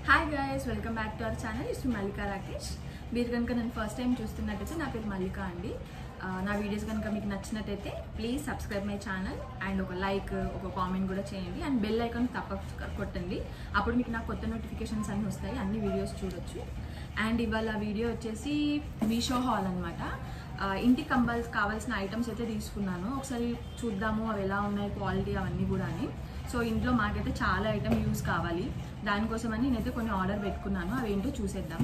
Hi guys, welcome back to our channel. Is Mallika Rakesh. మీరు కనుక నేను ఫస్ట్ టైం చూస్తున్నట్టయితే నా పేరు మల్లికా అండి. నా వీడియోస్ కనుక మీకు నచ్చినట్టయితే please subscribe my channel and ఒక లైక్, ఒక కామెంట్ కూడా చేయండి అండ్ బెల్ ఐకాన్ తప్పక కొట్టండి. అప్పుడు మీకు నా కొత్త నోటిఫికేషన్స్ అన్నీ వస్తాయి, అన్ని వీడియోస్ చూడొచ్చు. అండ్ ఇవాళ వీడియో వచ్చేసి మీషో హాల్ అనమాట. ఇంటికి కావాల్సిన ఐటమ్స్ అయితే తీసుకున్నాను. ఒకసారి చూద్దాము అవి ఎలా ఉన్నాయి, క్వాలిటీ అవన్నీ కూడా అని. సో ఇంట్లో మాకైతే చాలా ఐటమ్ యూస్ కావాలి, దానికోసమని నేనైతే కొన్ని ఆర్డర్ పెట్టుకున్నాను. అవి ఏంటో చూసేద్దాం.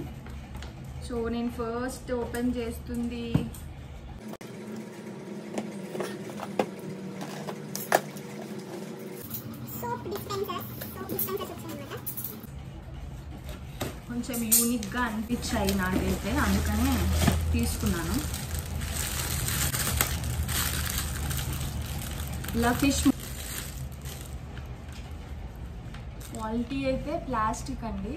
సో నేను ఫస్ట్ ఓపెన్ చేస్తుంది కొంచెం యూనిక్గా అనిపించాయి నాకైతే, అందుకనే తీసుకున్నాను. ఇలా ఫిష్ క్వాలిటీ అయితే ప్లాస్టిక్ అండి.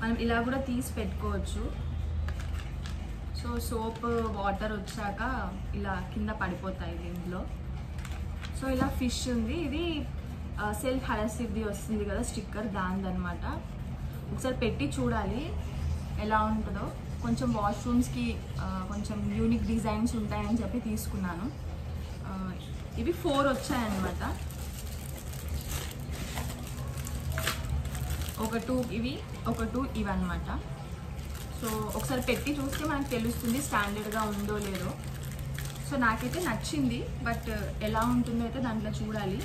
మనం ఇలా కూడా తీసి పెట్టుకోవచ్చు. సో సోప్ వాటర్ వచ్చాక ఇలా కింద పడిపోతాయి దీంట్లో. సో ఇలా ఫిష్ ఉంది. ఇది సెల్ఫ్ అడెసివ్ది వస్తుంది కదా స్టిక్కర్, దానిదనమాట. ఒకసారి పెట్టి చూడాలి ఎలా ఉంటుందో. కొంచెం వాష్రూమ్స్కి కొంచెం యూనిక్ డిజైన్స్ ఉంటాయని చెప్పి తీసుకున్నాను. ఇవి 4 వచ్చాయన్నమాట. ఒక 2 ఇవి, ఒక 2 ఇవి అనమాట. సో ఒకసారి పెట్టి చూస్తే మనకు తెలుస్తుంది స్టాండర్డ్గా ఉందో లేదో. సో నాకైతే నచ్చింది, బట్ ఎలా ఉంటుందో అయితే దాంట్లో చూడాలి.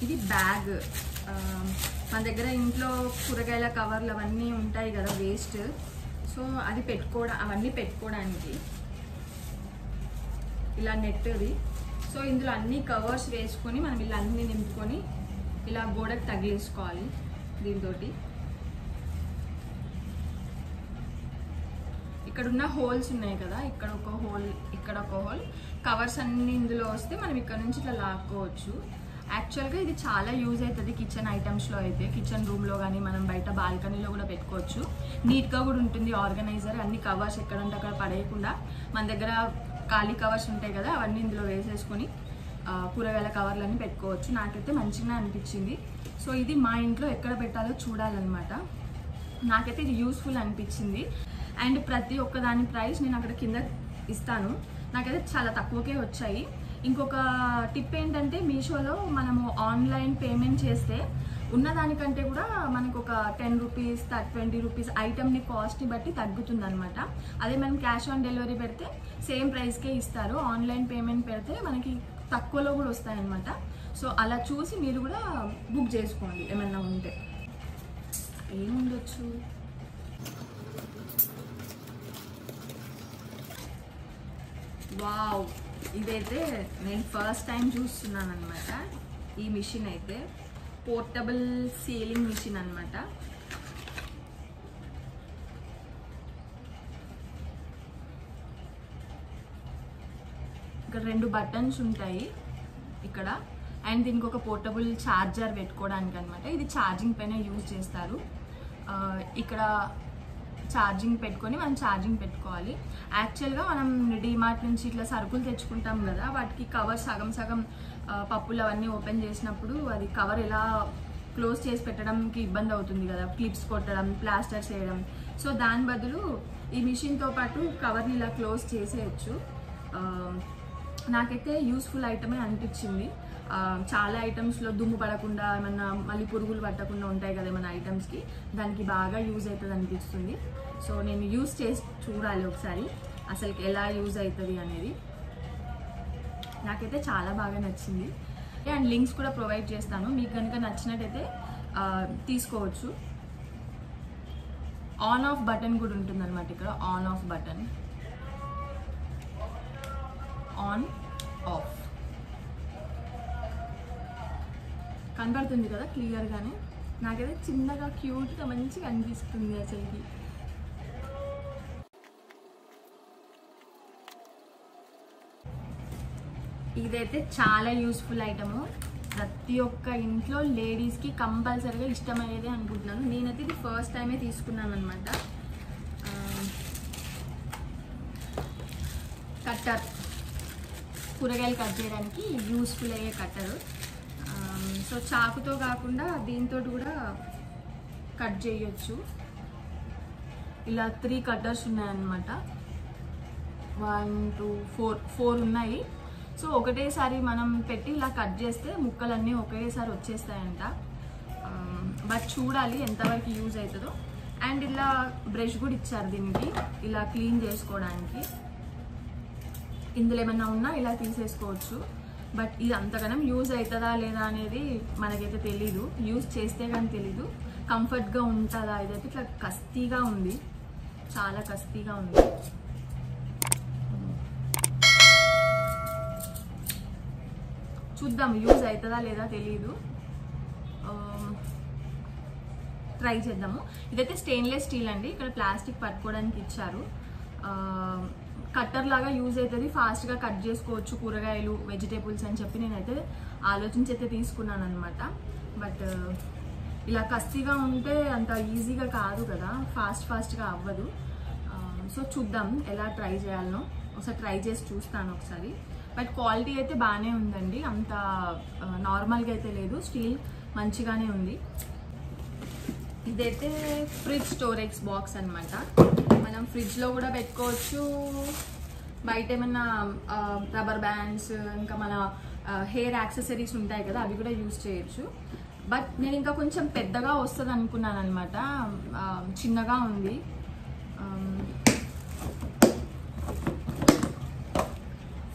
ఇది బ్యాగ్. మన దగ్గర ఇంట్లో కూరగాయల కవర్లు అవన్నీ ఉంటాయి కదా వేస్ట్, సో అది అవన్నీ పెట్టుకోవడానికి ఇలా నెట్ది. సో ఇందులో అన్ని కవర్స్ వేసుకొని మనం ఇలా అన్నీ నింపుకొని ఇలా గోడకు తగిలేసుకోవాలి దీంతో. ఇక్కడ ఉన్న హోల్స్ ఉన్నాయి కదా, ఇక్కడ ఒక హోల్, ఇక్కడ ఒక హోల్. కవర్స్ అన్ని ఇందులో వస్తే మనం ఇక్కడ నుంచి ఇట్లా లాక్కోవచ్చు. యాక్చువల్గా ఇది చాలా యూజ్ అవుతుంది కిచెన్ ఐటమ్స్లో అయితే. కిచెన్ రూమ్లో కానీ మనం బయట బాల్కనీలో కూడా పెట్టుకోవచ్చు. నీట్గా కూడా ఉంటుంది, ఆర్గనైజర్. అన్ని కవర్స్ ఎక్కడంటే అక్కడ పడేయకుండా మన దగ్గర ఖాళీ కవర్స్ ఉంటాయి కదా, అవన్నీ ఇందులో వేసేసుకొని కూరగాయల కవర్లన్నీ పెట్టుకోవచ్చు. నాకైతే మంచిగా అనిపించింది. సో ఇది మా ఇంట్లో ఎక్కడ పెట్టాలో చూడాలన్నమాట. నాకైతే ఇది యూస్ఫుల్ అనిపించింది. అండ్ ప్రతి ఒక్క దాని ప్రైస్ నేను అక్కడ కింద ఇస్తాను. నాకైతే చాలా తక్కువకే వచ్చాయి. ఇంకొక టిప్ ఏంటంటే, మీషోలో మనము ఆన్లైన్ పేమెంట్ చేస్తే ఉన్నదానికంటే కూడా మనకు ఒక 10 రూపీస్ 20 రూపీస్ ఐటమ్ని కాస్ట్ని బట్టి తగ్గుతుంది అనమాట. అదే మనం క్యాష్ ఆన్ డెలివరీ పెడితే సేమ్ ప్రైస్కే ఇస్తారు. ఆన్లైన్ పేమెంట్ పెడితే మనకి తక్కువలో కూడా వస్తాయన్నమాట. సో అలా చూసి మీరు కూడా బుక్ చేసుకోండి ఏమన్నా ఉంటే. ఏముండొచ్చు, వావ్, ఇదైతే నేను ఫస్ట్ టైం చూస్తున్నాను అనమాట. ఈ మిషన్ అయితే పోర్టబుల్ సీలింగ్ మిషన్ అనమాట. ఇక్కడ 2 బటన్స్ ఉంటాయి ఇక్కడ. అండ్ దీనికి ఒక పోర్టబుల్ ఛార్జర్ పెట్టుకోవడానికి అనమాట. ఇది ఛార్జింగ్ పైన యూజ్ చేస్తారు. ఇక్కడ ఛార్జింగ్ పెట్టుకొని మనం ఛార్జింగ్ పెట్టుకోవాలి. యాక్చువల్గా మనం డిమార్ట్ నుంచి ఇట్లా సరుకులు తెచ్చుకుంటాం కదా, వాటికి కవర్ సగం పప్పులు అవన్నీ ఓపెన్ చేసినప్పుడు అది కవర్ ఎలా క్లోజ్ చేసి పెట్టడంకి ఇబ్బంది అవుతుంది కదా, క్లిప్స్ కొట్టడం, ప్లాస్టర్ చేయడం. సో దాని బదులు ఈ మిషన్తో పాటు కవర్ని ఇలా క్లోజ్ చేసేయచ్చు. నాకైతే యూస్ఫుల్ ఐటమే అనిపించింది. చాలా ఐటమ్స్లో దుమ్ము పడకుండా, ఏమన్నా మళ్ళీ పురుగులు పట్టకుండా ఉంటాయి కదా ఏమైనా ఐటమ్స్కి, దానికి బాగా యూజ్ అవుతుంది అనిపిస్తుంది. సో నేను యూజ్ చేసి చూడాలి ఒకసారి అసలుకి ఎలా యూజ్ అవుతుంది అనేది. నాకైతే చాలా బాగా నచ్చింది. అండ్ లింక్స్ కూడా ప్రొవైడ్ చేస్తాను, మీకు కనుక నచ్చినట్టయితే తీసుకోవచ్చు. ఆన్ ఆఫ్ బటన్ కూడా ఉంటుంది అనమాట ఇక్కడ. On off button, on off కనబడుతుంది కదా క్లియర్గానే. నాకైతే చిన్నగా క్యూట్గా మంచిగా అనిపిస్తుంది అసలుకి. ఇదైతే చాలా యూస్ఫుల్ ఐటము. ప్రతి ఒక్క ఇంట్లో లేడీస్కి కంపల్సరీగా ఇష్టమయ్యేదే అనుకుంటున్నాను. నేనైతే ఇది ఫస్ట్ టైమే తీసుకున్నాను అనమాట. కట్టర్, కూరగాయలు కట్ చేయడానికి యూస్ఫుల్ అయ్యే కట్టరు. సో చాకుతో కాకుండా దీంతో కూడా కట్ చేయొచ్చు. ఇలా 3 కట్టర్స్ ఉన్నాయన్నమాట. 1 2 4 ఉన్నాయి. సో ఒకటేసారి మనం పెట్టి ఇలా కట్ చేస్తే ముక్కలన్నీ ఒకేసారి వచ్చేస్తాయంట. బట్ చూడాలి ఎంతవరకు యూజ్ అవుతుందో. అండ్ ఇలా బ్రష్ కూడా ఇచ్చారు దీనికి, ఇలా క్లీన్ చేసుకోవడానికి. ఇందులో ఏమన్నా ఉన్నా ఇలా తీసేసుకోవచ్చు. బట్ ఇది అంతగానం యూజ్ అవుతుందా లేదా అనేది మనకైతే తెలీదు. యూజ్ చేస్తే కానీ తెలీదు. కంఫర్ట్గా ఉంటుందా? ఇదైతే ఇట్లా కస్తీగా ఉంది, చాలా కస్తీగా ఉంది. చూద్దాం యూజ్ అవుతుందా లేదా తెలీదు. ట్రై చేద్దాము. ఇదైతే స్టెయిన్లెస్ స్టీల్ అండి. ఇక్కడ ప్లాస్టిక్ పట్టుకోవడానికి ఇచ్చారు. కట్టర్ లాగా యూజ్ అవుతుంది, ఫాస్ట్గా కట్ చేసుకోవచ్చు కూరగాయలు, వెజిటేబుల్స్ అని చెప్పి నేనైతే ఆలోచించి అయితే తీసుకున్నాను అనమాట. బట్ ఇలా కస్తీగా ఉంటే అంత ఈజీగా కాదు కదా, ఫాస్ట్గా అవ్వదు. సో చూద్దాం ఎలా ట్రై చేయాలనో, ఒకసారి ట్రై చేసి చూస్తాను ఒకసారి. బట్ క్వాలిటీ అయితే బాగానే ఉందండి, అంత నార్మల్గా అయితే లేదు, స్టీల్ మంచిగానే ఉంది. ఇదైతే ఫ్రిడ్జ్ స్టోరేజ్ బాక్స్ అనమాట. మనం ఫ్రిడ్జ్లో కూడా పెట్టుకోవచ్చు. బయట ఏమన్నా రబ్బర్ బ్యాండ్స్, ఇంకా మన హెయిర్ యాక్సెసరీస్ ఉంటాయి కదా, అవి కూడా యూజ్ చేయొచ్చు. బట్ నేను ఇంకా కొంచెం పెద్దగా వస్తుంది అనుకున్నాను అనమాట. చిన్నగా ఉంది.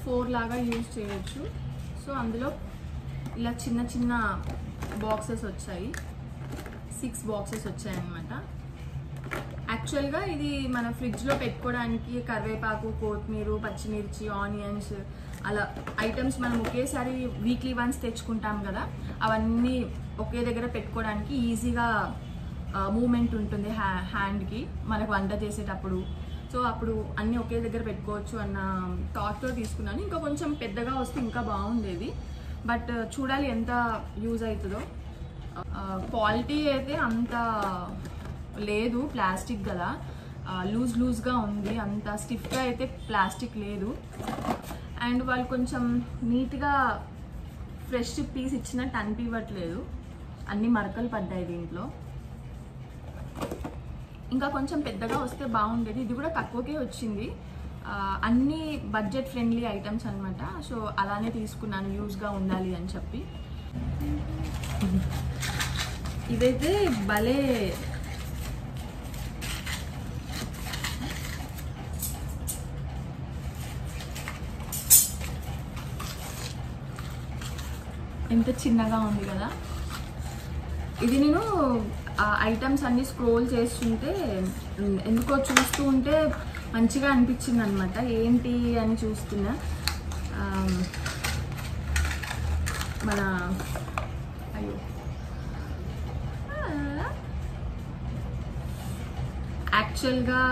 4 లాగా యూజ్ చేయొచ్చు. సో అందులో ఇలా చిన్న చిన్న బాక్సెస్ వచ్చాయి, 6 బాక్సెస్ వచ్చాయన్నమాట. యాక్చువల్గా ఇది మన ఫ్రిడ్జ్లో పెట్టుకోవడానికి కరివేపాకు, కొత్తిమీర, పచ్చిమిర్చి, ఆనియన్స్ అలా ఐటమ్స్ మనం ఒకేసారి వీక్లీ వన్స్ తెచ్చుకుంటాం కదా, అవన్నీ ఒకే దగ్గర పెట్టుకోవడానికి ఈజీగా మూమెంట్ ఉంటుంది హ్యాండ్కి మనకు వంట చేసేటప్పుడు. సో అప్పుడు అన్నీ ఒకే దగ్గర పెట్టుకోవచ్చు అన్న థాట్తో తీసుకున్నాను. ఇంకా కొంచెం పెద్దగా వస్తే ఇంకా బాగుండేది. బట్ చూడాలి ఎంత యూజ్ అవుతుందో. క్వాలిటీ అయితే అంత లేదు, ప్లాస్టిక్ కదా, లూజ్గా ఉంది, అంత స్టిఫ్గా అయితే ప్లాస్టిక్ లేదు. అండ్ వాళ్ళు కొంచెం నీట్గా ఫ్రెష్ పీస్ ఇచ్చినట్టు అనిపించట్లేదు, అన్ని మరకలు పడ్డాయి దీంట్లో. ఇంకా కొంచెం పెద్దగా వస్తే బాగుండేది. ఇది కూడా తక్కువకే వచ్చింది, అన్ని బడ్జెట్ ఫ్రెండ్లీ ఐటమ్స్ అనమాట. సో అలానే తీసుకున్నాను, యూజ్గా ఉండాలి అని చెప్పి. ఇదైతే భలే ఎంత చిన్నగా ఉంది కదా. ఇది నేను ఐటమ్స్ అన్ని స్క్రోల్ చేస్తుంటే ఎందుకో చూస్తూ ఉంటే మంచిగా అనిపించింది అనమాట. ఏంటి అని చూస్తున్నా, మన యాక్చువల్గా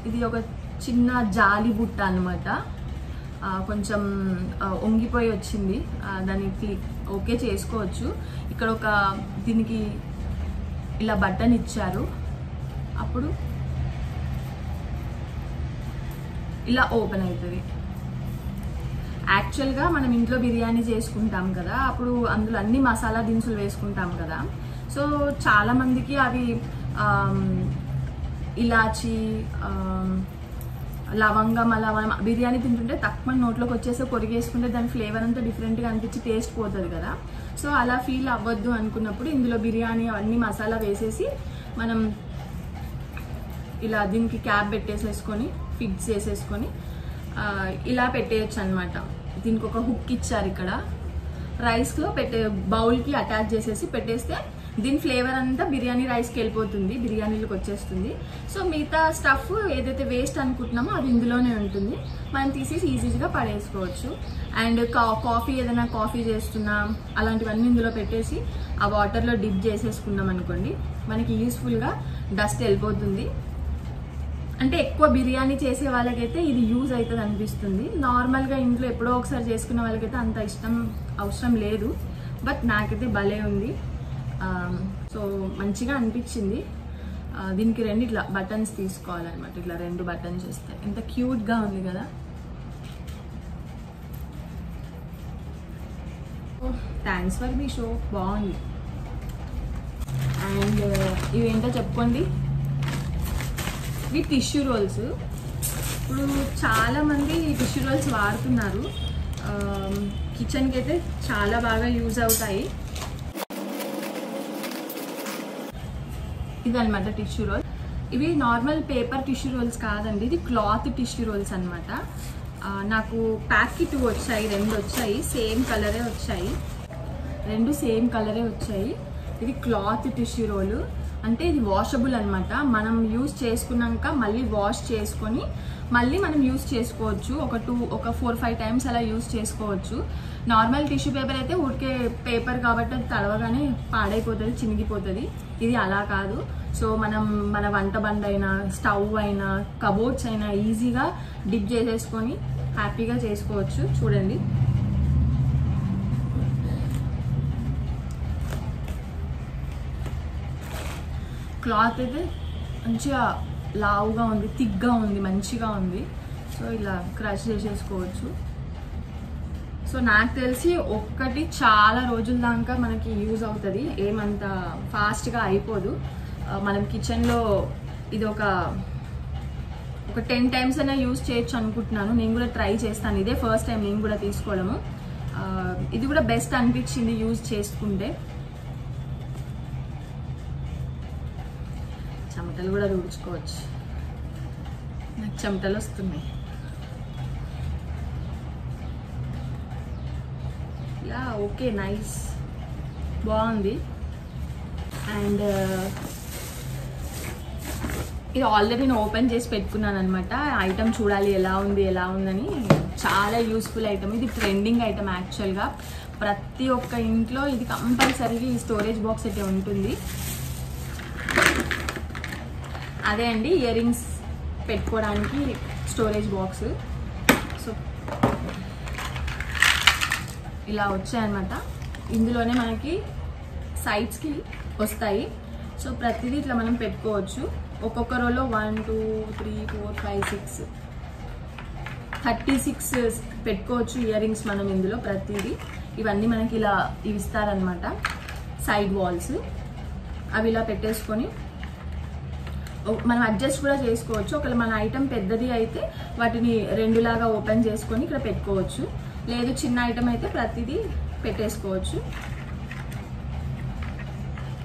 ఇది ఒక చిన్న జాలి బుట్ట అనమాట. కొంచెం వంగిపోయి వచ్చింది, దానికి ఓకే చేసుకోవచ్చు. ఇక్కడ ఒక దీనికి ఇలా బటన్ ఇచ్చారు, అప్పుడు ఇలా ఓపెన్ అవుతుంది. యాక్చువల్గా మనం ఇంట్లో బిర్యానీ చేసుకుంటాం కదా, అప్పుడు అందులో అన్ని మసాలా దినుసులు వేసుకుంటాం కదా. సో చాలామందికి అవి ఇలాచి, లవంగం అలా మనం బిర్యానీ తింటుంటే తక్కువ నోట్లోకి వచ్చేసి కొరిగేసుకుంటే దాని ఫ్లేవర్ అంతా డిఫరెంట్గా అనిపించి టేస్ట్ పోతుంది కదా. సో అలా ఫీల్ అవ్వద్దు అనుకున్నప్పుడు ఇందులో బిర్యానీ అన్ని మసాలా వేసేసి మనం ఇలా దీనికి క్యాప్ పెట్టేసేసుకొని ఫిక్స్ చేసేసుకొని ఇలా పెట్టేయచ్చు అనమాట. దీనికి ఒక హుక్ ఇచ్చారు ఇక్కడ, రైస్లో బౌల్కి అటాచ్ చేసేసి పెట్టేస్తే దీని ఫ్లేవర్ అంతా బిర్యానీ రైస్కి వెళ్ళిపోతుంది, బిర్యానీలోకి వచ్చేస్తుంది. సో మిగతా స్టఫ్ ఏదైతే వేస్ట్ అనుకుంటున్నామో అది ఇందులోనే ఉంటుంది, మనం తీసేసి ఈజీగా పడేసుకోవచ్చు. అండ్ కాఫీ ఏదైనా కాఫీ చేస్తున్నా అలాంటివన్నీ ఇందులో పెట్టేసి ఆ వాటర్లో డిప్ చేసేసుకున్నాం అనుకోండి, మనకి యూస్ఫుల్గా డస్ట్ వెళ్ళిపోతుంది. అంటే ఎక్కువ బిర్యానీ చేసే వాళ్ళకైతే ఇది యూజ్ అవుతుంది అనిపిస్తుంది. నార్మల్గా ఇంట్లో ఎప్పుడో ఒకసారి చేసుకున్న వాళ్ళకైతే అంత అవసరం లేదు. బట్ నాకైతే భలే ఉంది. సో మంచిగా అనిపించింది. దీనికి 2 ఇట్లా బటన్స్ తీసుకోవాలన్నమాట. ఇట్లా 2 బటన్స్ వస్తాయి. ఎంత క్యూట్గా ఉంది కదా. థ్యాంక్స్ ఫర్ మీ షో, బాగుంది. అండ్ ఇవేంటో చెప్పుకోండి. ఇవి టిష్యూ రోల్స్. ఇప్పుడు చాలామంది టిష్యూ రోల్స్ వాడుతున్నారు. కిచెన్కి అయితే చాలా బాగా యూజ్ అవుతాయి. ఇదన్నమాట టిష్యూ రోల్. ఇవి నార్మల్ పేపర్ టిష్యూ రోల్స్ కాదండి, ఇది క్లాత్ టిష్యూ రోల్స్ అనమాట. నాకు ప్యాక్కి 2 వచ్చాయి, 2 వచ్చాయి, సేమ్ కలరే వచ్చాయి, 2 సేమ్ కలరే వచ్చాయి. ఇది క్లాత్ టిష్యూ రోలు అంటే ఇది వాషబుల్ అనమాట. మనం యూజ్ చేసుకున్నాక మళ్ళీ వాష్ చేసుకొని మళ్ళీ మనం యూజ్ చేసుకోవచ్చు. ఒక 4-5 టైమ్స్ అలా యూజ్ చేసుకోవచ్చు. నార్మల్ టిష్యూ పేపర్ అయితే ఉడికే పేపర్ కాబట్టి అది తడవగానే పాడైపోతుంది, చినిగిపోతుంది. ఇది అలా కాదు. సో మనం మన వంట బండ్ అయినా, స్టవ్ అయినా, కబోర్డ్స్ అయినా ఈజీగా డిప్ చేసేసుకొని హ్యాపీగా చేసుకోవచ్చు. చూడండి, క్లాత్ అయితే మంచిగా లావుగా ఉంది, థిక్గా ఉంది, మంచిగా ఉంది. సో ఇలా క్రష్ చేసేసుకోవచ్చు. సో నాకు తెలిసి ఒక్కటి చాలా రోజుల దాకా మనకి యూజ్ అవుతుంది, ఏమంత ఫాస్ట్గా అయిపోదు. మనం కిచెన్లో ఇది ఒక 10 టైమ్స్ అయినా యూజ్ చేయొచ్చు అనుకుంటున్నాను. నేను కూడా ట్రై చేస్తాను. ఇదే ఫస్ట్ టైం నేను కూడా తీసుకోవడము. ఇది కూడా బెస్ట్ అనిపించింది యూజ్ చేసుకుంటే. చెమటలు కూడా తుడుచుకోవచ్చు. నాకు చెమటలు వస్తున్నాయి. యా ఓకే, నైస్, బాగుంది. అండ్ ఇది ఆల్రెడీ నేను ఓపెన్ చేసి పెట్టుకున్నాను అనమాట. ఐటమ్ చూడాలి ఎలా ఉందని. చాలా యూస్ఫుల్ ఐటమ్. ఇది ట్రెండింగ్ ఐటమ్ యాక్చువల్గా. ప్రతి ఒక్క ఇంట్లో ఇది కంపల్సరీగా ఈ స్టోరేజ్ బాక్స్ అయితే ఉంటుంది. అదే అండి, ఇయర్ రింగ్స్ పెట్టుకోవడానికి స్టోరేజ్ బాక్స్. సో ఇలా వచ్చాయన్నమాట. ఇందులోనే మనకి సైడ్స్కి వస్తాయి. సో ప్రతిదీ ఇట్లా మనం పెట్టుకోవచ్చు. ఒక్కొక్క రోలో 1 2 3 4 5 6 36 పెట్టుకోవచ్చు ఇయర్ రింగ్స్ మనం ఇందులో ప్రతిదీ. ఇవన్నీ మనకి ఇలా ఇస్తారనమాట, సైడ్ వాల్స్. అవి ఇలా పెట్టేసుకొని మనం అడ్జస్ట్ కూడా చేసుకోవచ్చు. ఒకవేళ మన ఐటమ్ పెద్దది అయితే వాటిని 2 లాగా ఓపెన్ చేసుకొని ఇక్కడ పెట్టుకోవచ్చు. లేదు చిన్న ఐటమ్ అయితే ప్రతిదీ పెట్టేసుకోవచ్చు.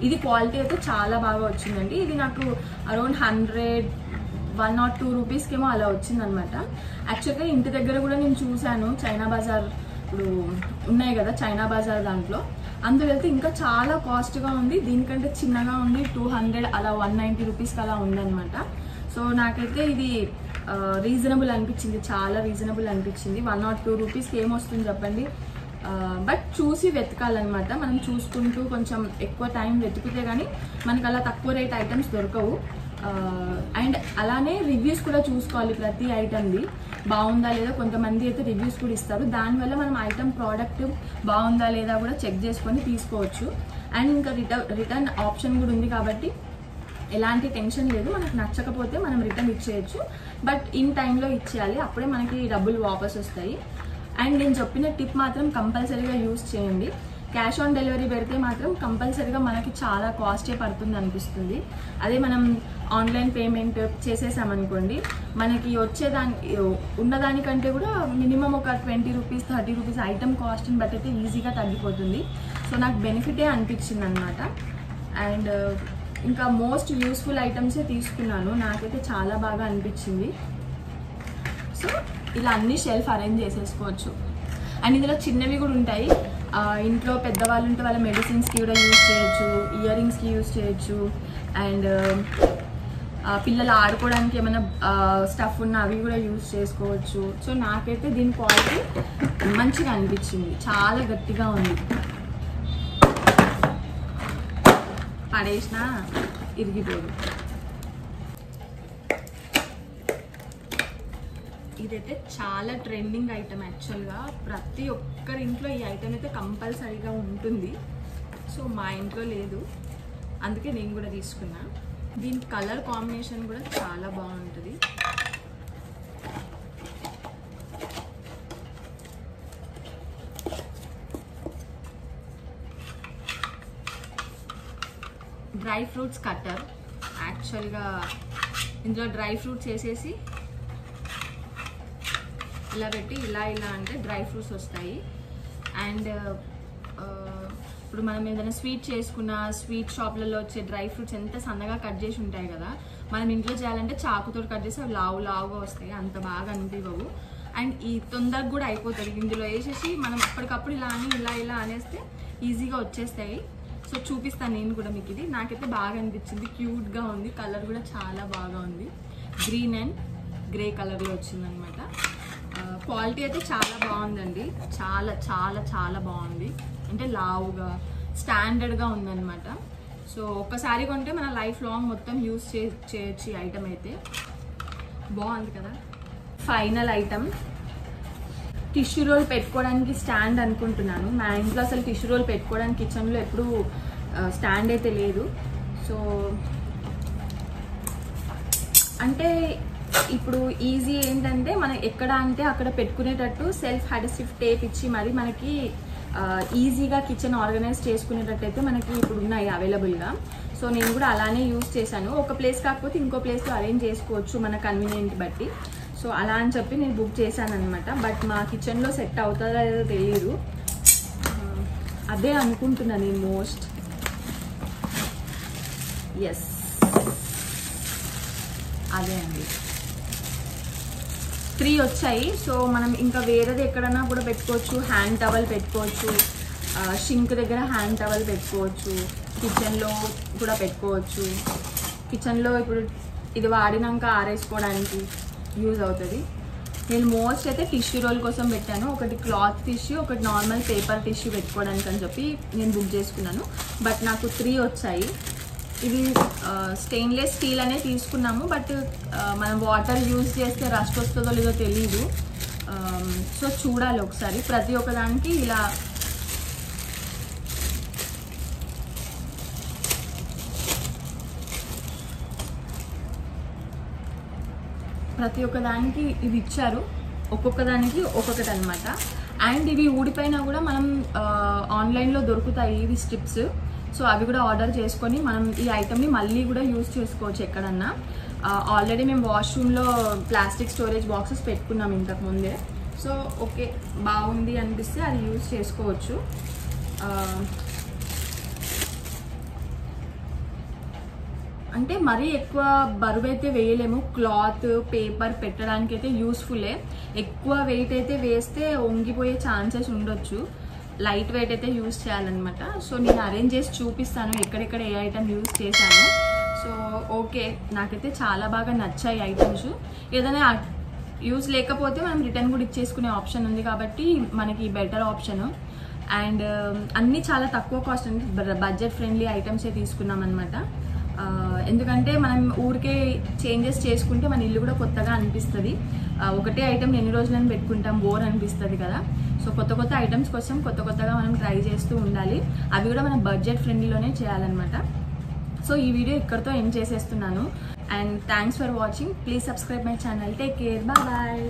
ఇది క్వాలిటీ అయితే చాలా బాగా వచ్చిందండి. ఇది నాకు అరౌండ్ 100 or 2 రూపీస్కేమో అలా వచ్చిందనమాట. యాక్చువల్గా ఇంటి దగ్గర కూడా నేను చూశాను, చైనా బజార్ ఇప్పుడు ఉన్నాయి కదా, చైనా బజార్ దాంట్లో అందులో వెళ్తే ఇంకా చాలా కాస్ట్గా ఉంది. దీనికంటే చిన్నగా ఉంది, 200 అలా 190 రూపీస్కి అలా ఉందన్నమాట. సో నాకైతే ఇది రీజనబుల్ అనిపించింది, చాలా రీజనబుల్ అనిపించింది. 1 or 2 రూపీస్కి ఏమొస్తుంది చెప్పండి. బట్ చూసి వెతకాలన్నమాట. మనం చూసుకుంటూ కొంచెం ఎక్కువ టైం వెతికితే కానీ మనకు అలా తక్కువ రేట్ ఐటమ్స్ దొరకవు. అండ్ అలానే రివ్యూస్ కూడా చూసుకోవాలి ప్రతి ఐటమ్ది, బాగుందా లేదా. కొంతమంది అయితే రివ్యూస్ కూడా ఇస్తారు, దానివల్ల మనం ఐటమ్ ప్రోడక్ట్ బాగుందా లేదా కూడా చెక్ చేసుకొని తీసుకోవచ్చు. అండ్ ఇంకా రిటర్న్ ఆప్షన్ కూడా ఉంది కాబట్టి ఎలాంటి టెన్షన్ లేదు. మనకు నచ్చకపోతే మనం రిటర్న్ ఇచ్చేయచ్చు, బట్ ఇన్ టైంలో ఇచ్చేయాలి, అప్పుడే మనకి డబ్బులు వాపస్ వస్తాయి. అండ్ నేను చెప్పిన టిప్ మాత్రం కంపల్సరీగా యూజ్ చేయండి. క్యాష్ ఆన్ డెలివరీ పెడితే మాత్రం కంపల్సరీగా మనకి చాలా కాస్టే పడుతుంది అనిపిస్తుంది. అదే మనం ఆన్లైన్ పేమెంట్ చేసేసామనుకోండి, మనకి ఉన్నదానికంటే కూడా మినిమం ఒక 20 రూపీస్ 30 రూపీస్ ఐటమ్ కాస్ట్ని బట్టి అయితే ఈజీగా తగ్గిపోతుంది. సో నాకు బెనిఫిటే అనిపించింది అనమాట. అండ్ ఇంకా మోస్ట్ యూస్ఫుల్ ఐటమ్సే తీసుకున్నాను, నాకైతే చాలా బాగా అనిపించింది. సో ఇలా అన్ని షెల్ఫ్ అరేంజ్ చేసేసుకోవచ్చు. అండ్ ఇందులో చిన్నవి కూడా ఉంటాయి. ఇంట్లో పెద్దవాళ్ళు ఉంటే వాళ్ళ మెడిసిన్స్కి కూడా యూజ్ చేయొచ్చు, ఇయర్ రింగ్స్కి యూజ్ చేయొచ్చు. అండ్ పిల్లలు ఆడుకోవడానికి ఏమైనా స్టఫ్ ఉన్న అవి కూడా యూజ్ చేసుకోవచ్చు. సో నాకైతే దీని క్వాలిటీ మంచిగా అనిపించింది, చాలా గట్టిగా ఉంది. పడేసినా ఇరిగిపోదు. ఇదైతే చాలా ట్రెండింగ్ ఐటమ్ యాక్చువల్గా. ప్రతి ఒక్కరి ఇంట్లో ఈ ఐటమ్ అయితే కంపల్సరీగా ఉంటుంది. సో మా ఇంట్లో లేదు, అందుకే నేను కూడా తీసుకున్నా. దీని కలర్ కాంబినేషన్ కూడా చాలా బాగుంటుంది. Dry fruits cutter. యాక్చువల్గా ఇందులో డ్రై ఫ్రూట్స్ వేసేసి ఇలా పెట్టి ఇలా అంటే డ్రై ఫ్రూట్స్ వస్తాయి. అండ్ ఇప్పుడు మనం ఏదైనా స్వీట్ చేసుకున్న స్వీట్ షాప్లలో వచ్చే డ్రై ఫ్రూట్స్ ఎంత సన్నగా కట్ చేసి ఉంటాయి కదా, మనం ఇంట్లో చేయాలంటే చాకుతో కట్ చేసి అవి లావుగా వస్తాయి, అంత బాగా అనిపించవు. అండ్ ఈ తొందరగా కూడా అయిపోతుంది. ఇందులో వేసేసి మనం అప్పటికప్పుడు ఇలా అనేస్తే ఈజీగా వచ్చేస్తాయి. సో చూపిస్తాను నేను కూడా మీకు. ఇది నాకైతే బాగా అనిపించింది, క్యూట్గా ఉంది, కలర్ కూడా చాలా బాగా ఉంది. గ్రీన్ అండ్ గ్రే కలర్లో వచ్చిందనమాట. క్వాలిటీ అయితే చాలా బాగుందండి, చాలా చాలా చాలా బాగుంది. అంటే లావుగా స్టాండర్డ్గా ఉందన్నమాట. సో ఒక్కసారి కొంటే మన లైఫ్ లాంగ్ మొత్తం యూజ్ చేయొచ్చు. ఈ ఐటమ్ అయితే బాగుంది కదా. ఫైనల్ ఐటమ్ టిష్యూ రోల్ పెట్టుకోవడానికి స్టాండ్ అనుకుంటున్నాను. మా ఇంట్లో అసలు టిష్యూ రోల్ పెట్టుకోవడానికి కిచెన్లో ఎప్పుడూ స్టాండ్ అయితే లేదు. సో అంటే ఇప్పుడు ఈజీ ఏంటంటే మనం ఎక్కడ అంటే అక్కడ పెట్టుకునేటట్టు సెల్ఫ్ అడెసివ్ టేప్ ఇచ్చి మరి మనకి ఈజీగా కిచెన్ ఆర్గనైజ్ చేసుకునేటట్టు అయితే మనకి ఇప్పుడు ఉన్నాయి అవైలబుల్గా. సో నేను కూడా అలానే యూజ్ చేశాను. ఒక ప్లేస్ కాకపోతే ఇంకో ప్లేస్లో అరేంజ్ చేసుకోవచ్చు మన కన్వీనియంట్ బట్టి. సో అలా అని చెప్పి నేను బుక్ చేశాను అనమాట. బట్ మా కిచెన్లో సెట్ అవుతుందో లేదో తెలియదు, అదే అనుకుంటున్నాను నేను మోస్ట్. ఎస్, అదే అండి. 3 వచ్చాయి. సో మనం ఇంకా వేరేది ఎక్కడన్నా కూడా పెట్టుకోవచ్చు. హ్యాండ్ టవల్ పెట్టుకోవచ్చు, షింక్ దగ్గర హ్యాండ్ టవల్ పెట్టుకోవచ్చు, కిచెన్లో కూడా పెట్టుకోవచ్చు. కిచెన్లో ఇప్పుడు ఇది వాడినాక ఆరేసుకోవడానికి యూజ్ అవుతుంది. నేను మోస్ట్ అయితే టిష్యూ రోల్ కోసం పెట్టాను. ఒకటి క్లాత్ టిష్యూ, ఒకటి నార్మల్ పేపర్ టిష్యూ పెట్టుకోవడానికి అని చెప్పి నేను బుక్ చేసుకున్నాను. బట్ నాకు 3 వచ్చాయి. ఇది స్టెయిన్లెస్ స్టీల్ అనే తీసుకున్నాము. బట్ మనం వాటర్ యూజ్ చేస్తే రస్ట్ వస్తుందో లేదో తెలీదు. సో చూడాలి ఒకసారి. ప్రతి ఒక్కదానికి ఇలా ఇది ఇచ్చారు. ఒక్కొక్క దానికి ఒక్కొక్కటి అనమాట. అండ్ ఇవి ఊడిపోయినా కూడా మనం ఆన్లైన్లో దొరుకుతాయి ఇవి స్ట్రిప్స్. సో అవి కూడా ఆర్డర్ చేసుకొని మనం ఈ ఐటమ్ని మళ్ళీ కూడా యూజ్ చేసుకోవచ్చు ఎక్కడన్నా. ఆల్రెడీ మేము వాష్రూమ్లో ప్లాస్టిక్ స్టోరేజ్ బాక్సెస్ పెట్టుకున్నాం ఇంతకు ముందే. సో ఓకే, బాగుంది అనిపిస్తే అది యూజ్ చేసుకోవచ్చు. అంటే మరీ ఎక్కువ బరువు అయితే వేయలేము. క్లాత్ పేపర్ పెట్టడానికి అయితే యూస్ఫుల్లే. ఎక్కువ వెయిట్ అయితే వేస్తే వంగిపోయే ఛాన్సెస్ ఉండొచ్చు. లైట్ వెయిట్ అయితే యూజ్ చేయాలన్నమాట. సో నేను అరేంజ్ చేసి చూపిస్తాను ఎక్కడెక్కడ ఏ ఐటమ్ యూజ్ చేశాను. సో ఓకే, నాకైతే చాలా బాగా నచ్చాయి ఐటమ్స్. ఏదైనా యూజ్ లేకపోతే మనం రిటర్న్ కూడా ఇచ్చేసుకునే ఆప్షన్ ఉంది కాబట్టి మనకి బెటర్ ఆప్షన్. అండ్ అన్నీ చాలా తక్కువ కాస్ట్ ఉంది, బడ్జెట్ ఫ్రెండ్లీ ఐటమ్సే తీసుకున్నాం అనమాట. ఎందుకంటే మనం ఊరికే చేంజెస్ చేసుకుంటే మన ఇల్లు కూడా కొత్తగా అనిపిస్తుంది. ఒకటే ఐటమ్ ఎన్ని రోజులని పెట్టుకుంటాం, బోర్ అనిపిస్తుంది కదా. సో కొత్త ఐటమ్స్ కోసం కొత్తగా మనం ట్రై చేస్తూ ఉండాలి. అవి కూడా మనం బడ్జెట్ ఫ్రెండ్లీలోనే చేయాలన్నమాట. సో ఈ వీడియో ఇక్కడితో ఎండ్ చేసేస్తున్నాను. And thanks for watching. Please subscribe my channel. Take care, bye.